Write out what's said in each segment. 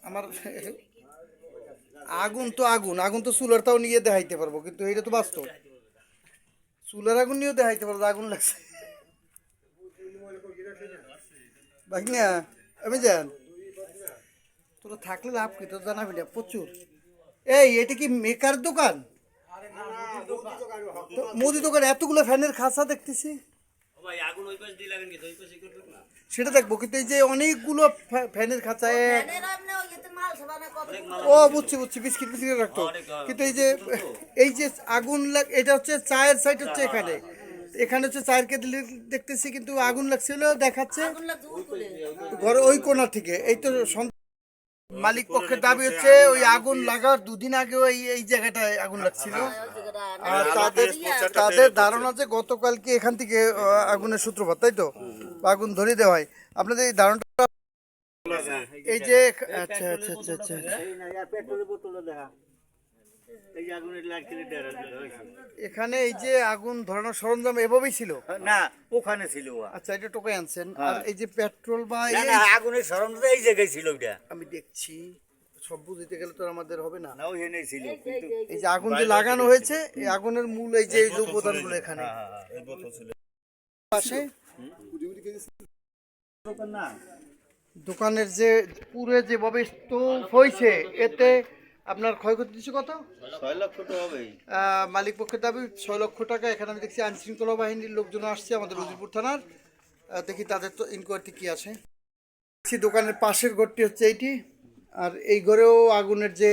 আমার আগুন তো আগুন, আগুন তো চুলারটাও নিয়ে দেখাইতে পারবো, কিন্তু এটা তো বাস্তব। চুলার আগুন নিয়েও দেখাইতে পারবো আগুন লাগছে। বাকি না আমি যান, তোরা থাকলে লাভ কি তোর জানাবি না প্রচুর। এটা কি মেকার দোকান? তো মুদি দোকান, এতগুলো ফ্যানের খাঁচা দেখতেছি। সেটা দেখবো, কিন্তু এই যে অনেকগুলো ফ্যানের খাঁচা ও বুঝছি বুঝছি, বিস্কিট বিস্কিট রাখতো। কিন্তু এই যে আগুন এটা হচ্ছে চায়ের সাইড হচ্ছে এখানে, এখানে হচ্ছে চায়ের কেটলি দেখতেছি, কিন্তু আগুন লাগছিল দেখাচ্ছে ঘরে ওই কোণা থেকে। এই তো মালিক পক্ষের দাবি হচ্ছে ওই আগুন লাগার দুদিন আগেও এই এই জায়গাটায় আগুন লাগছিল। আর তাদের ধারণা যে গতকালকে এখান থেকে আগুনের সূত্রপাত, তাই তো আগুন ধরিয়ে দেওয়া হয়। আপনাদের এই ধারণাটা এই যে আচ্ছা আচ্ছা আচ্ছা আচ্ছা এখানে এই যে আগুন ধরানোর সরঞ্জাম এভাবেই ছিল না, ওখানে ছিল। আচ্ছা, এটা টোকাই আনছেন। আর এই যে পেট্রোল বা আগুনের সরঞ্জাম এই জায়গায় ছিল। ওইটা আমি দেখছি, সব বুঝতে গেলে তো আমাদের হবে না। না, ওখানে ছিল। এই যে আগুন যে লাগানো হয়েছে, এই আগুনের মূল এই যে উপাদানগুলো এখানে পাশে দোকানের যে পুরো যেভাবে স্তূপ হয়েছে, এতে আপনার ক্ষয়ক্ষতি দিচ্ছে কত? 6 লক্ষ তো হবেই। মালিক পক্ষের দাবি 6 লক্ষ টাকা। এখানে আমি দেখছি আইন শৃঙ্খলা বাহিনীর লোকজন আসছে আমাদের উজিরপুর থানার। দেখি তাদের তো ইনকোয়ারিটি কি আছে। দোকানের পাশের ঘরটি হচ্ছে এইটি, আর এই ঘরেও আগুনের যে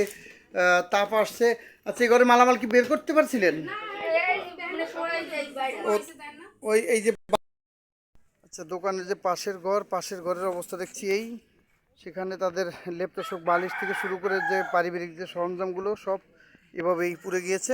তাপ আসছে। আচ্ছা, এই ঘরে মালামাল কি বের করতে পারছিলেন? ওই এই যে আচ্ছা, দোকানের যে পাশের ঘর, পাশের ঘরের অবস্থা দেখছি এই, সেখানে তাদের লেপ তোশক বালিশ থেকে শুরু করে যে পারিবারিক যে সরঞ্জামগুলো সব এভাবেই পুড়ে গিয়েছে।